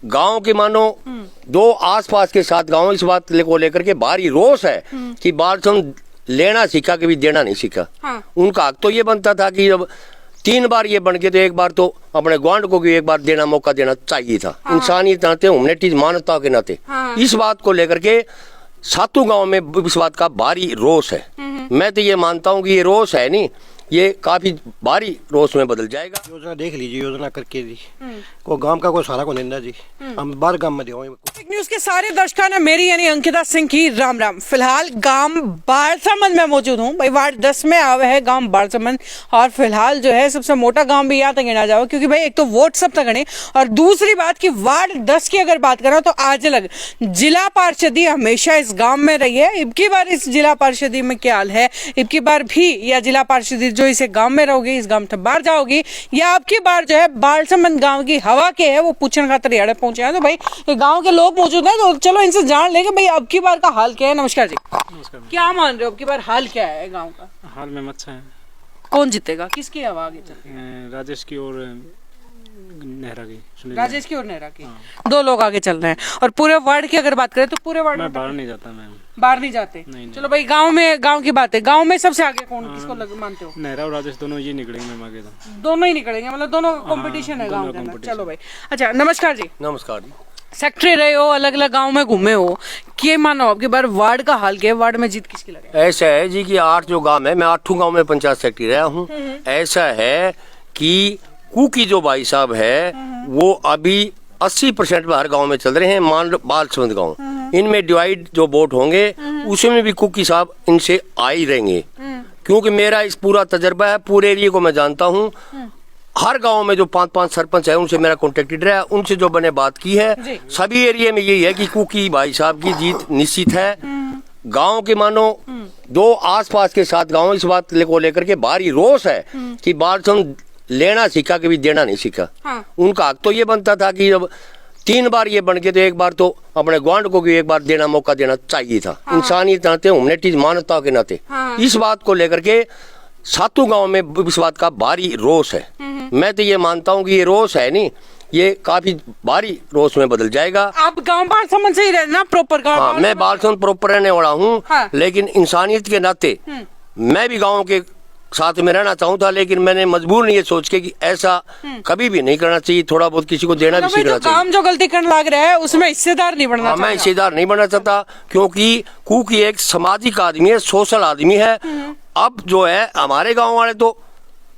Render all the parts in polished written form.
गांव के मानो दो आसपास के 7 गांव इस बात को लेकर के भारी रोष है कि बालसमंद लेना सीखा कभी देना नहीं सीखा। हाँ। उनका हक तो ये बनता था कि जब 3 बार ये बन गए तो एक बार तो अपने ग्वांड को भी एक बार देना मौका देना चाहिए था। हाँ। इंसानियत नाते ह्यूमैनिटी मानवता के नाते हाँ। इस बात को लेकर के 7 गांव में इस बात का भारी रोष है। मैं तो ये मानता हूँ कि ये रोष है नहीं, ये काफी भारी रोष में बदल जाएगा। योजना देख लीजिए, योजना करके जी को गांव का कोई सारा को निंदा जी, हम बाहर गांव में देवाएं। एक न्यूज के सारे दर्शकों ने मेरी यानी अंकिता सिंह की राम राम। फिलहाल गांव बालसमंद में मौजूद हूँ भाई, वार्ड 10 में आवे है गांव बालसमंद। और फिलहाल जो है सबसे मोटा गांव भी यहाँ तक गिना जाओ, क्योंकि भाई एक तो वोट सब तक गणे, और दूसरी बात की वार्ड 10 की अगर बात करें तो आज अलग जिला पार्षदी हमेशा इस गाँव में रही है। इबकी बार इस जिला पार्षदी में क्या हाल है, इबकी बार भी या जिला पार्षदी जो इसे गांव में रहोगी, इस गांव से बाहर जाओगी, या अब की बार जो है बालसमंद गांव की हवा के है वो पूछने खातर यार पहुंचे हैं। तो भाई ये गांव के लोग मौजूद हैं, तो चलो इनसे जान लेंगे भाई अब की बार का हाल क्या है। नमस्कार जी। नमस्कार। क्या मान रहे हो अब की बार हाल क्या है गांव का? हाल में अच्छा है। कौन जीतेगा, किसकी हवा आगे चलती है? राजेश की और नेहरा की। राजेश की और नेहरा की। दो लोग आगे चल रहे हैं। और पूरे वार्ड की अगर बात करें तो पूरे वार्ड मैं बाहर नहीं जाता, मैं बाहर नहीं जाते। नहीं। चलो भाई गांव की बात है, गांव में सबसे आगे कौन किसको मानते हो? नेहरा और राजेश दोनों ये निकलेंगे मैं आगे तो। दोनों ही निकलेंगे, मतलब दोनों कंपटीशन है गांव के अंदर। चलो भाई, अच्छा नमस्कार जी। नमस्कार जी। सेक्रेटरी रहे हो, अलग अलग गांव में घूमे हो, ये मानो आपकी बार वार्ड का हाल क्या है, वार्ड में जीत किसकी लगे? ऐसा है जी कि 8 जो गांव है, मैं 8 गांव में पंचायत सेक्रेटरी रहा हूँ। ऐसा है कि कुकी जो भाई साहब है वो अभी 80% हर गांव में चल रहे हैं। मान लो बालसमंद गांव, इनमें डिवाइड जो वोट होंगे उसमें भी कुकी साहब इनसे आ ही रहेंगे, क्योंकि मेरा इस पूरा तजर्बा है, पूरे एरिया को मैं जानता हूँ। हर गांव में जो 5-5 सरपंच है उनसे मेरा कॉन्टेक्टेड रहा, उनसे जो मैंने बात की है सभी एरिया में यही है कि कुकी भाई साहब की जीत निश्चित है। गांव के मानो 2 आसपास के 7 गांव इस बात को लेकर के भारी रोष है कि बालसमंद लेना सीखा कभी देना नहीं सीखा। हाँ। उनका हक तो ये बनता था कि जब 3 बार ये बन गए तो एक बार तो अपने ग्वांड को भी एक बार देना मौका देना चाहिए था। हाँ। इंसानियत नाते ह्यूमैनिटी मानवता के नाते हाँ। इस बात को लेकर के 7 गांव में इस बात का भारी रोष है। मैं तो ये मानता हूँ कि ये रोष है नहीं, ये काफी भारी रोष में बदल जाएगा। आप गांव बालसमंद से ही रहना प्रॉपर गांव? हाँ, मैं बालसमंद प्रॉपर रहने वाला हूँ। हाँ। लेकिन इंसानियत के नाते मैं भी गाँव के साथ में रहना चाहूँ था, लेकिन मैंने मजबूर नहीं है सोच के कि ऐसा कभी भी नहीं करना चाहिए। थोड़ा बहुत किसी को देना भी सीखना चाहिए। काम जो गलती करने लग रहा है उसमें हिस्सेदार नहीं बनना मैं हिस्सेदार नहीं बनना चाहता, क्योंकि कुकी एक सामाजिक आदमी है, सोशल आदमी है। अब जो है हमारे गांव वाले तो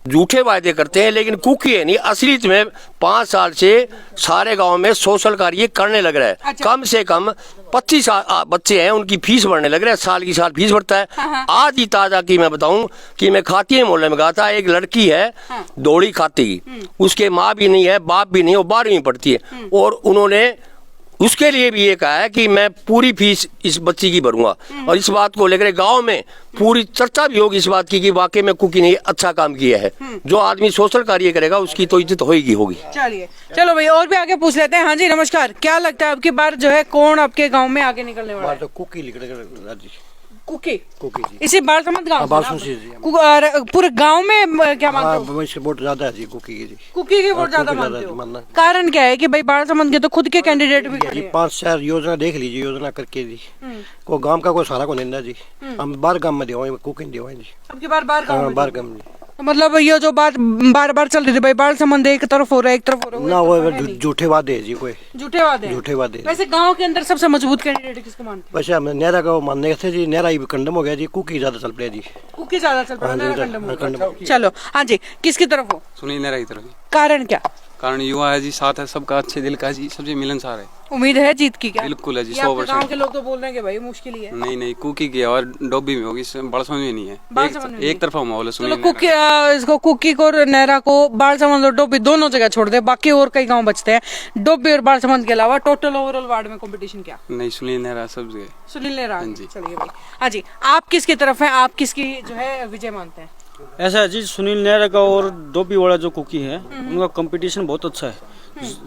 झूठे वायदे करते हैं, लेकिन कुकी है नहीं, असलियत में 5 साल से सारे गांव में सोशल कार्य करने लग रहा है। अच्छा। कम से कम 25 बच्चे हैं, उनकी फीस बढ़ने लग रहा है, साल की साल फीस बढ़ता है। हाँ। आज ही ताजा की मैं बताऊं कि मैं खाती मोहल्ले में गया था, एक लड़की है दौड़ी खाती की, उसके माँ भी नहीं है बाप भी नहीं, वो 12वीं पढ़ती है, और उन्होंने उसके लिए भी ये कहा है कि मैं पूरी फीस इस बच्ची की भरूंगा। और इस बात को लेकर गांव में पूरी चर्चा भी होगी इस बात की कि वाकई में कुकी ने अच्छा काम किया है। जो आदमी सोशल कार्य करेगा उसकी तो इज्जत होगी। चलिए, चलो भाई और भी आगे पूछ लेते हैं। हाँ जी नमस्कार। क्या लगता है आपकी बार जो है कौन आपके गांव में आगे निकलने वाला है? तो कुकी निकलेगा जी। कुकी जी। इसी बालसमंद गांव? बालसमंद से जी। पूरे गांव में क्या मानते हो? वैसे वोट ज्यादा है जी कुकी की जी। कुकी की वोट ज्यादा मानते हो? कारण क्या है कि भाई बालसमंद के तो खुद के कैंडिडेट भी खड़े हैं। 5-4 योजना देख लीजिए, योजना करके जी को गांव का कोई सारा को निंदा जी, हम बाहर गांव में देवाएं, कुकी देवाएं जी। अब की बार बाहर गांव में बाहर गांव में मतलब ये जो बात बार बार चल रही थी भाई बालसमंद एक तरफ हो रहा है एक तरफ हो रहा है, ना, वो झूठे वादे है जी, कोई झूठे वादे हैं। झूठे वादे। वैसे गांव के अंदर सबसे मजबूत कैंडिडेट किसको मानते हैं? वैसे हम नेहरा का मानने थे जी, नेहरा ही कंडम हो गया जी, कुकी ज्यादा चल पड़ा जी। कुकी ज्यादा चल पड़ा है, कंडम हो गया। कंडम। चलो हाँ जी, किसकी तरफ हो? सुनील नेहरा की तरफ। कारण क्या? कारण युवा है जी, साथ है सबका, अच्छे दिल का है जी, सबसे मिलनसार है। उम्मीद है जीत की? क्या बिल्कुल है जी, ये आपके 100%। गांव के लोग तो बोल रहे हैं कि भाई मुश्किल ही है। नहीं कुकी की है और डोबी में होगी, बालसमंद में नहीं है। एक तरफा माहौल है। चलो सुनील कुकी इसको कुकी को और नेहरा को बालसमंद और डोबी दोनों जगह छोड़ दे, बाकी और कई गांव बचते हैं। डोबी और बालसमंद के अलावा टोटल ओवरऑल वार्ड में कंपटीशन क्या? नहीं, सुनील नेहरा सब जगह। सुनील नेहरा। हाँ जी। चलिए भाई, हाँ जी आप किसकी तरफ हैं, आप किसकी जो है विजय मानते हैं? ऐसा है जी, सुनील नेहरा का और डोबी वाला जो कुकी है उनका कंपटीशन बहुत अच्छा है।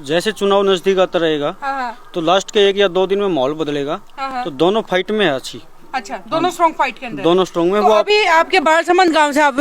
जैसे चुनाव नजदीक आता रहेगा हाँ। तो लास्ट के 1 या 2 दिन में माहौल बदलेगा, हाँ। तो दोनों फाइट में है अच्छी। अच्छा, दोनों स्ट्रॉन्ग फाइट के अंदर दोनों स्ट्रॉन्ग में। तो वो अभी आपके बालसमंद गांव से आप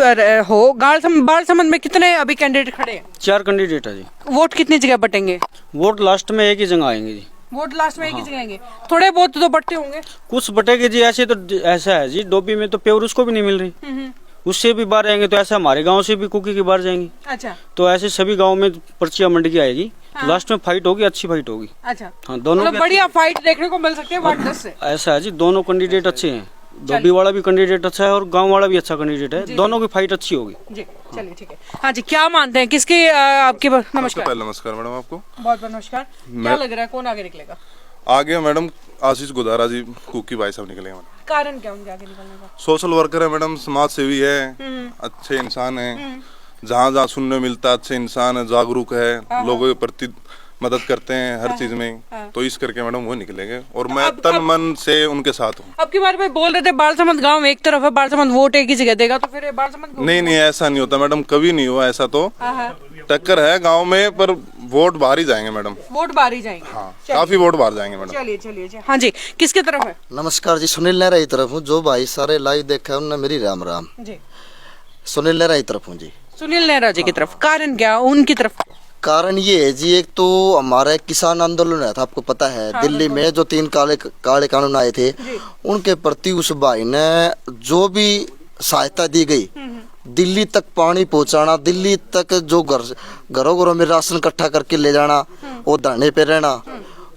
हो, बालसमंद में कितने अभी कैंडिडेट खड़े हैं? 4 कैंडिडेट है जी। वोट कितनी जगह बटेंगे? वोट लास्ट में एक ही जगह आएंगे जी। वोट लास्ट में एक ही जगह आएंगे, थोड़े बहुत तो बटते होंगे। कुछ बटेगे जी, ऐसे तो ऐसा है जी, डोबी में तो प्योर उसको भी नहीं मिल रही, उससे भी बाहर आएंगे। तो ऐसा हमारे गांव से भी कुकी की बाहर जाएंगी। अच्छा, तो ऐसे सभी गांव में पर्चियां मंडी की आएगी। लास्ट में फाइट होगी, अच्छी फाइट होगी। अच्छा, हाँ, दोनों मतलब बढ़िया फाइट देखने को मिल सकती है वार्ड 10 से। ऐसा है जी, दोनों कैंडिडेट अच्छे हैं। डोबी वाला भी कैंडिडेट अच्छा है और गांव वाला भी अच्छा कैंडिडेट है, दोनों की फाइट अच्छी होगी जी। चलिए ठीक है। हाँ जी, क्या मानते हैं किसकी आपकी नमस्कार। नमस्कार मैडम, आपको बहुत बहुत नमस्कार। क्या लग रहा है कौन आगे निकलेगा? आगे मैडम आशीष गुदारा जी कुकी भाई साहब निकले मैडम। कारण क्या उनके आगे निकलने का? सोशल वर्कर है मैडम, समाज सेवी है, अच्छे इंसान है, जहाँ जहाँ सुनने मिलता है अच्छे इंसान है, जागरूक है, लोगों के प्रति मदद करते हैं हर चीज में। तो इस करके मैडम वो निकलेंगे और मैं तन मन से उनके साथ हूँ। अब की बार में बोल रहे थे बालसमंद गांव एक तरफ है, बालसमंद वोट एक ही जगह देगा, तो फिर बालसमंद नहीं ऐसा नहीं होता मैडम, कभी नहीं हुआ ऐसा। तो टक्कर है गांव में, पर वोट बाहर ही जाएंगे मैडम। वोट बाहर ही जाएंगे। हाँ, काफी वोट बाहर जाएंगे मैडम। चलिए चलिए। हाँ जी, किसके तरफ है? नमस्कार जी, सुनील नेहरा की तरफ हूँ। जो भाई सारे लाइव देखा है उनने मेरी राम राम। जी, सुनील नेहरा की तरफ हूँ जी। सुनील नेहरा जी की तरफ, कारण क्या उनकी तरफ? कारण ये है जी, एक तो हमारा किसान आंदोलन है था, आपको पता है। हाँ, दिल्ली में जो 3 काले कानून आए थे, उनके प्रति उस भाई ने जो भी सहायता दी गई, दिल्ली तक पानी पहुंचाना, दिल्ली तक जो घरों घरों में राशन इकट्ठा करके ले जाना, वो धरने पे रहना,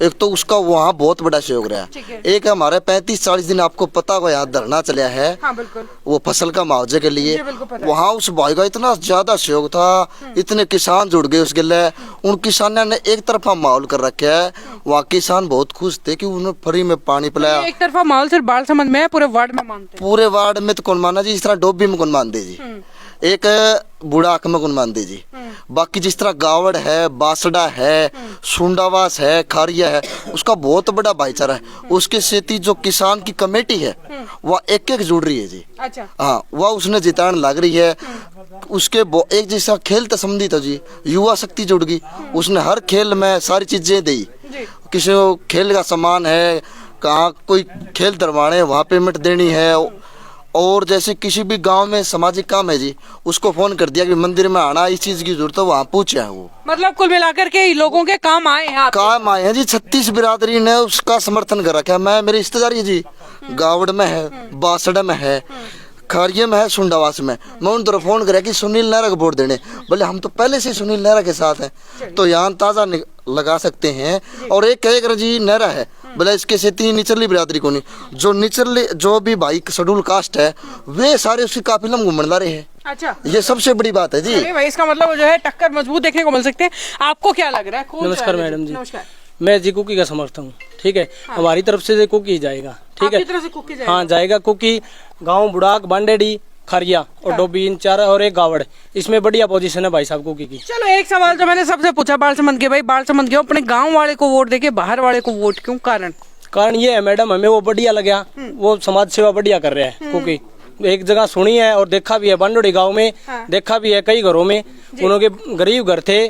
एक तो उसका वहाँ बहुत बड़ा सहयोग रहा है। एक हमारे 35-40 दिन आपको पता हो यहाँ धरना चला है। हाँ, बिल्कुल। वो फसल का मुआवजे के लिए, वहाँ उस भाई का इतना ज्यादा सहयोग था, इतने किसान जुड़ गए उसके लिए। उन किसानों ने एक तरफा माहौल कर रखा है, वहाँ किसान बहुत खुश थे कि उन्होंने फ्री में पानी पिलाया। एक तरफा माहौल सिर्फ बालसमंद में है, पूरे वार्ड में मानते हैं? पूरे वार्ड में तो कौन माना जी, इस तरह डोबी में कौन मान दे जी, एक बुढ़ाक में कौन मान दे जी। बाकी जिस तरह गावड़ है, बासड़ा है, सुंडावास है, खारिया है, उसका बहुत बड़ा भाईचारा है। उसके सेती जो किसान की कमेटी है वह एक जुड़ रही है जी। अच्छा, हाँ, वह उसने जितान लग रही है। उसके एक जैसा खेल तो संबंधित है जी, युवा शक्ति जुड़ गई, उसने हर खेल में सारी चीजें दी। किसी को खेल का सामान है, कहाँ कोई खेल दरवाने वहाँ पेमेंट देनी है। और जैसे किसी भी गांव में सामाजिक काम है जी, उसको फोन कर दिया कि मंदिर में आना, इस चीज की जरूरत है, वहाँ पूछे हैं वो। मतलब कुल मिलाकर के लोगों के काम आए हैं, काम आए हैं जी। 36 बिरादरी ने उसका समर्थन कर रखा है। मैं मेरी रिश्तेदारी जी गावड़ में है, बासड़ा में है, खारिये में है, सुंडावास में। मैं उन तरफ फोन करा कि सुनील नेहरा को वोट देने, बोले हम तो पहले से सुनील नेहरा के साथ हैं, तो यहाँ ताजा लगा सकते हैं। और एक जी नेहरा है, बोले इसके से 3 निचली बिरादरी को नहीं, जो निचली जो भी भाई शेड्यूल कास्ट है वे सारे उसकी काफिला घूमने ला रहे हैं। अच्छा, ये सबसे बड़ी बात है जी। भाई इसका मतलब जो है टक्कर मजबूत देखने को मिल सकते हैं। आपको क्या लग रहा है? नमस्कार मैडम जी। नमस्कार। मैं जी कुकी का समर्थक हूँ, ठीक है। हमारी तरफ से कुकी जाएगा, ठीक है। तरफ से कुकी जाएगा? हाँ जाएगा कुकी। गाँव बुढ़ाक, बांडेडी, खरिया और डोबी, इन 4 और एक गावड़, इसमें बढ़िया पोजीशन है भाई साहब कुकी की। चलो, एक सवाल जो मैंने सबसे पूछा बालसमंद के, भाई बालसमंद क्यों अपने गाँव वाले को वोट देके बाहर वाले को वोट क्यों? कारण ये है मैडम, हमें वो बढ़िया लगा, वो समाज सेवा बढ़िया कर रहे हैं कुकी। एक जगह सुनी है और देखा भी है, बांडोड़ी गाँव में देखा भी है, कई घरों में उनके गरीब घर थे,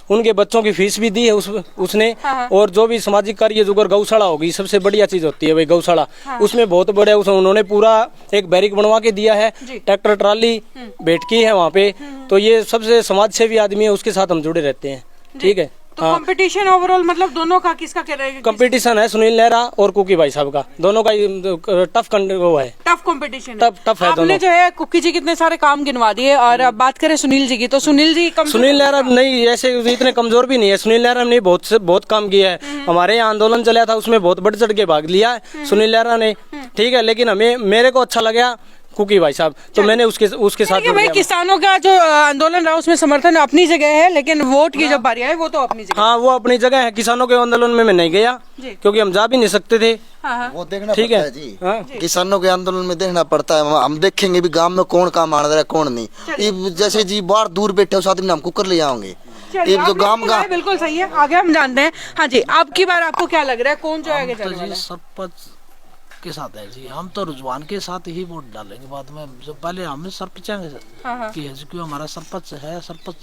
उनके बच्चों की फीस भी दी है उसने। और जो भी सामाजिक कार्य जो गौशाला होगी, सबसे बढ़िया चीज होती है भाई गौशाला, उसमें बहुत बड़े उन्होंने पूरा एक बैरिक बनवा के दिया है, ट्रैक्टर ट्राली भेंट की है वहाँ पे। तो ये सबसे समाज सेवी आदमी है, उसके साथ हम जुड़े रहते हैं, ठीक है। तो कंपटीशन ओवरऑल मतलब दोनों का किसका कह रहे हैं? कंपटीशन है सुनील नेहरा और कुकी भाई साहब का, दोनों का टफ वो है, टफ कंपटीशन, टफ है आपने दोनों। जो है कुकी जी कितने सारे काम गिनवा दिए, और अब बात करें सुनील जी की, तो सुनील जी सुनील नेहरा नहीं ऐसे इतने कमजोर भी नहीं है। सुनील नेहरा ने बहुत काम किया है। हमारे यहाँ आंदोलन चला था, उसमें बहुत बढ़ चढ़ के भाग लिया है सुनील नेहरा ने, ठीक है। लेकिन मेरे को अच्छा लगा कुकी भाई साहब, तो मैंने उसके साथ भाई किसानों का जो आंदोलन रहा उसमें समर्थन अपनी जगह है, लेकिन वोट की जब बारी आए वो तो अपनी जगह। हाँ, वो अपनी जगह है। किसानों के आंदोलन में मैं नहीं गया क्योंकि हम जा भी नहीं सकते थे। वो देखना ठीक है जी। किसानों के आंदोलन में देखना पड़ता है। हम देखेंगे भी गांव में कौन काम आ रहा है कौन नहीं। जैसे जी बाहर दूर बैठे उस आदमी हम कुकर ले आएंगे, एक जो गांव का बिल्कुल सही है। आगे हम जानते हैं। हाँ जी, आपकी बार आपको क्या लग रहा है, कौन जो आगे चल रहा है? सरपंच के साथ है जी, हम तो रुझान के साथ ही वोट डालेंगे बाद में। जो पहले हमें सरपंच की है, क्योंकि हमारा सरपंच है, सरपंच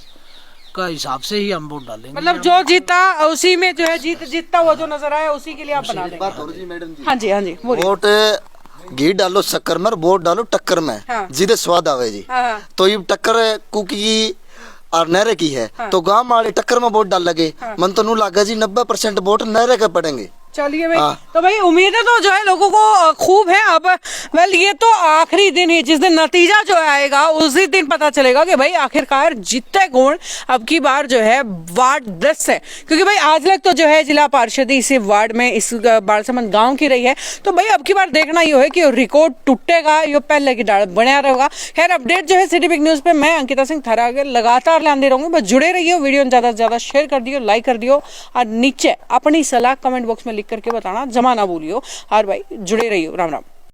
का हिसाब से ही हम वोट डालेंगे। मतलब जो जीता उसी में जो है जीतता हुआ जो नजर आया उसी के लिए आप बना देंगे। मैडम जी। हाँ जी, हाँ जी, वोट घी डालो शक्कर में और वोट डालो टक्कर में, जिदे स्वाद आवे जी। तो ये टक्कर कुकी की और नहरे की है, तो गांव वाले टक्कर में वोट डाल लगे। मन तो नू लागा जी 90% वोट नहरे के पड़ेंगे। चलिए भाई, तो भाई उम्मीदें तो जो है लोगों को खूब है। अब वेल ये तो आखिरी दिन ही, जिस दिन नतीजा जो आएगा उसी दिन पता चलेगा कि भाई आखिरकार जीतते कौन अब की बार जो है वार्ड 10 से। क्योंकि भाई आज तक तो जो है जिला पार्षद इसी वार्ड में इस बालसमंद गांव की रही है, तो भाई अब की बार देखना ये है कि रिकॉर्ड टूटेगा या पहले की डाल बना रहेगा। खैर अपडेट जो है सिटी बिग न्यूज पे मैं अंकिता सिंह थरागे लगातार लाते रहूंगी। बस जुड़े रहिए, वीडियो ज्यादा से ज्यादा शेयर कर दियो, लाइक कर दियो और नीचे अपनी सलाह कमेंट बॉक्स में लिख करके बताना जमा ना भूलियो। और भाई जुड़े रहियो। राम राम।